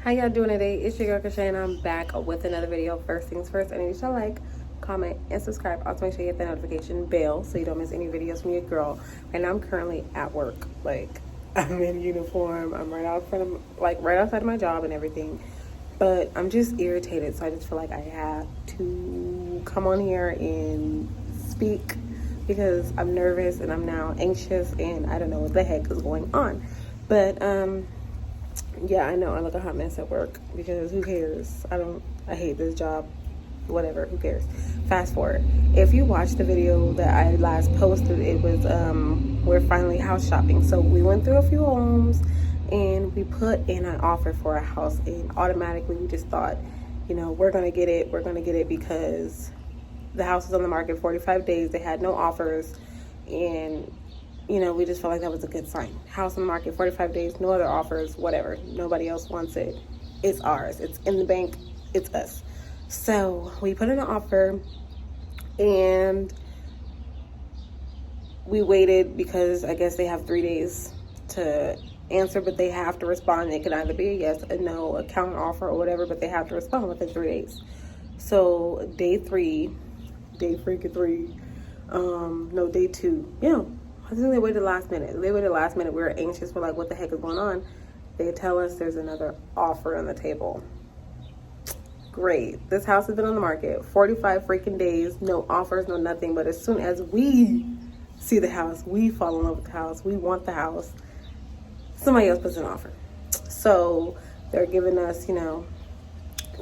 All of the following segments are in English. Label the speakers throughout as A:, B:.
A: How y'all doing today? It's your girl Kashay and I'm back with another video. First things first, I need you to like, comment, and subscribe. Also make sure you hit the notification bell so you don't miss any videos from your girl. Right now I'm currently at work. Like, I'm in uniform. I'm right outside of my job and everything. But I'm just irritated, so I just feel like I have to come on here and speak because I'm nervous and I'm now anxious and I don't know what the heck is going on. But yeah, I know I look a hot mess at work because who cares? I hate this job. Whatever, who cares? Fast forward. If you watched the video that I last posted, it was we're finally house shopping. So we went through a few homes and we put in an offer for a house, and automatically we just thought, you know, we're gonna get it because the house was on the market 45 days. They had no offers, and you know, we just felt like that was a good sign. House on the market, 45 days, no other offers, whatever. Nobody else wants it. It's ours. It's in the bank. It's us. So we put in an offer and we waited because I guess they have 3 days to answer, but they have to respond. It could either be a yes, a no, a counter offer, or whatever, but they have to respond within 3 days. So day two, yeah. I think they waited last minute. We were anxious. We're like, what the heck is going on? They tell us there's another offer on the table. Great. This house has been on the market 45 freaking days. No offers, no nothing. But as soon as we see the house, we fall in love with the house. We want the house. Somebody else puts an offer. So they're giving us, you know,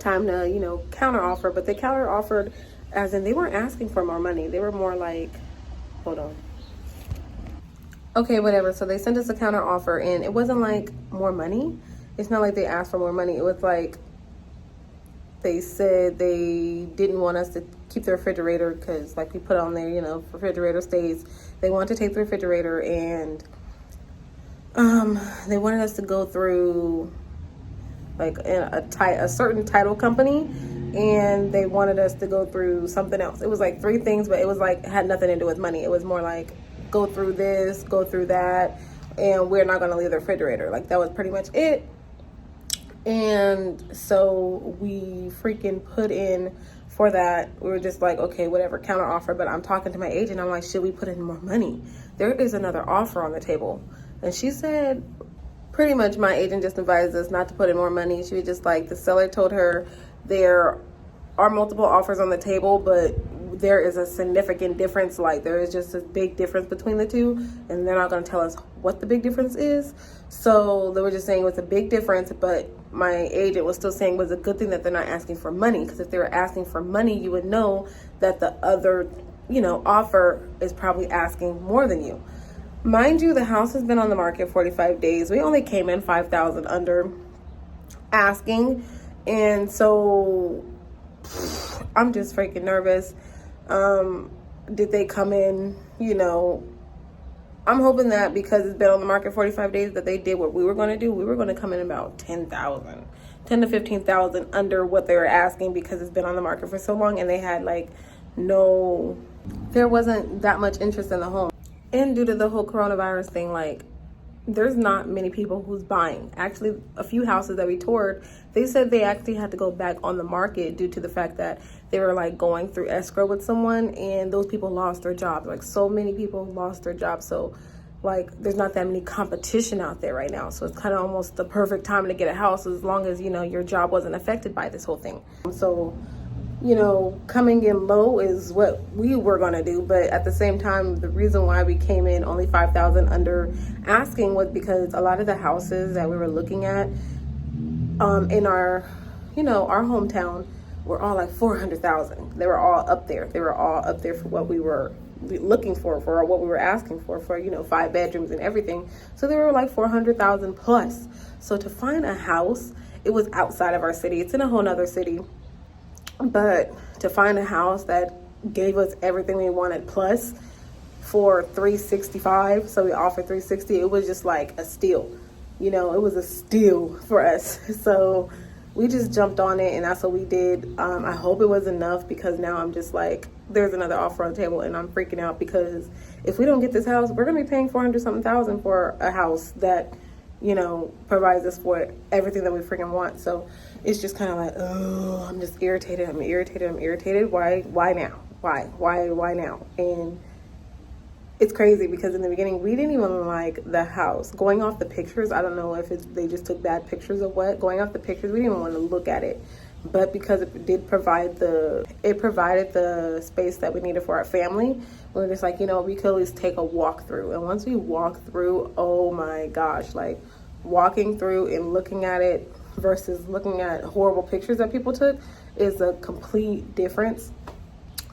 A: time to, you know, counter offer. But they counter offered as in they weren't asking for more money. They were more like, hold on. Okay, whatever. So they sent us a counter offer, and it wasn't like more money. It's not like they asked for more money. It was like they said they didn't want us to keep the refrigerator because, like we put on there, you know, refrigerator stays. They wanted to take the refrigerator, and they wanted us to go through like a certain title company, and they wanted us to go through something else. It was like 3 things, but it was like had nothing to do with money. It was more like, go through this, go through that, and we're not going to leave the refrigerator. Like, that was pretty much it. And so we freaking put in for that. We were just like, okay, whatever, counter offer. But I'm talking to my agent. I'm like, should we put in more money? There is another offer on the table. And she said, pretty much my agent just advised us not to put in more money. She was just like, the seller told her there are multiple offers on the table, but there is a significant difference. Like, there is just a big difference between the two, and they're not going to tell us what the big difference is. So they were just saying it was a big difference, but my agent was still saying it was a good thing that they're not asking for money, because if they were asking for money, you would know that the other, you know, offer is probably asking more than you. Mind you, the house has been on the market 45 days. We only came in $5,000 under asking, and so I'm just freaking nervous. Did they come in, you know, I'm hoping that because it's been on the market 45 days that they did what we were going to do. We were going to come in about 10,000 to 15,000 under what they were asking, because it's been on the market for so long and they had like there wasn't that much interest in the home. And due to the whole coronavirus thing, like, there's not many people who's buying. Actually, a few houses that we toured, they said they actually had to go back on the market due to the fact that they were like going through escrow with someone, and those people lost their jobs. Like, so many people lost their jobs. So like, there's not that many competition out there right now. So it's kind of almost the perfect time to get a house, as long as, you know, your job wasn't affected by this whole thing. So, you know, coming in low is what we were going to do. But at the same time, the reason why we came in only 5,000 under asking was because a lot of the houses that we were looking at in our, you know, our hometown were all like 400,000. They were all up there. They were all up there for what we were looking for what we were asking for, you know, 5 bedrooms and everything. So they were like 400,000 plus. So to find a house, it was outside of our city. It's in a whole nother city. But to find a house that gave us everything we wanted plus for $365, so we offered $360, it was just like a steal. You know, it was a steal for us. So we just jumped on it, and that's what we did. I hope it was enough, because now I'm just like, there's another offer on the table, and I'm freaking out, because if we don't get this house, we're gonna be paying 400-something thousand for a house that, you know, provides us for everything that we freaking want. So it's just kind of like, oh, I'm just irritated. I'm irritated. Why now? Why now? And it's crazy because in the beginning we didn't even like the house. Going off the pictures, I don't know if they just took bad pictures or what. Going off the pictures, we didn't even want to look at it. But because it provided the space that we needed for our family, we were just like, you know, we could at least take a walk through. And once we walked through, oh my gosh, like walking through and looking at it versus looking at horrible pictures that people took is a complete difference.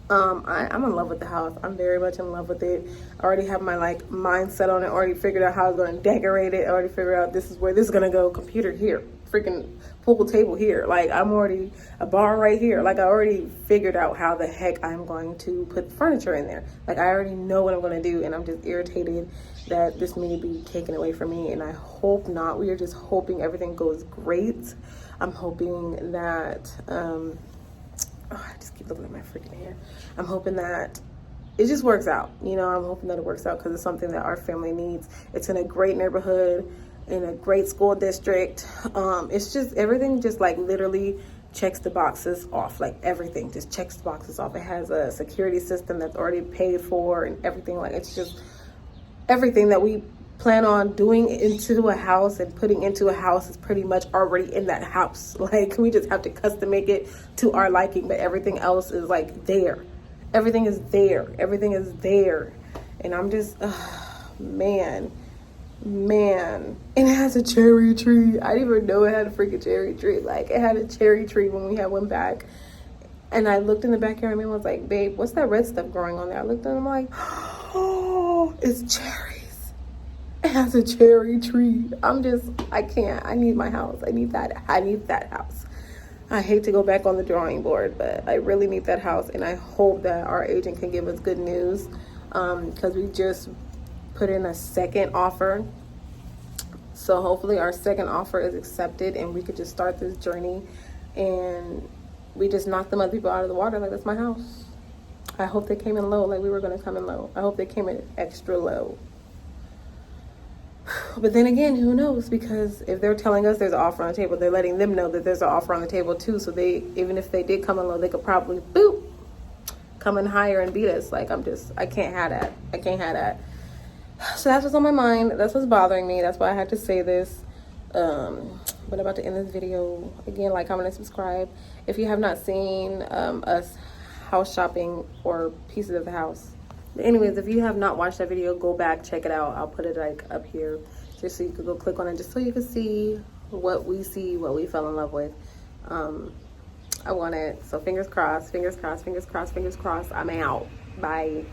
A: I'm in love with the house. I'm very much in love with it. I already have my like mindset on it. Already figured out how I was going to decorate it. I already figured out this is where this is going to go. Computer here, freaking pool table here. Like I'm already a bar right here. Like I already figured out how the heck I'm going to put furniture in there. Like I already know what I'm going to do, and I'm just irritated that this may be taken away from me. And I hope not. We are just hoping everything goes great. I'm hoping that. I just keep looking at my freaking hair. I'm hoping that it just works out. You know, I'm hoping that it works out because it's something that our family needs. It's in a great neighborhood, in a great school district. It's just everything just like literally checks the boxes off. Like everything just checks the boxes off. It has a security system that's already paid for and everything. Like it's just everything that we plan on doing into a house and putting into a house is pretty much already in that house. Like we just have to custom make it to our liking, but everything else is like there. Everything is there. And I'm just man, and it has a cherry tree. I didn't even know it had a freaking cherry tree. Like it had a cherry tree when we had one back. And I looked in the backyard and I was like, babe, what's that red stuff growing on there? I looked at it and I'm like, oh, it's cherry. It has a cherry tree. I can't. I need my house. I need that house. I hate to go back on the drawing board, but I really need that house. And I hope that our agent can give us good news because we just put in a second offer. So hopefully our second offer is accepted and we could just start this journey and we just knock them other people out of the water. Like, that's my house. I hope they came in low like we were going to come in low. I hope they came in extra low. But then again, who knows? Because if they're telling us there's an offer on the table, they're letting them know that there's an offer on the table too. So they, even if they did come in low, they could probably come in higher and beat us. Like I can't have that. So that's what's on my mind. That's what's bothering me. That's why I had to say this. But I'm about to end this video. Again, like, comment, and subscribe. If you have not seen us house shopping or pieces of the house. Anyways, if you have not watched that video, go back, check it out. I'll put it like up here just so you could go click on it, just so you can see what we fell in love with. I want it. So fingers crossed. I'm out. Bye.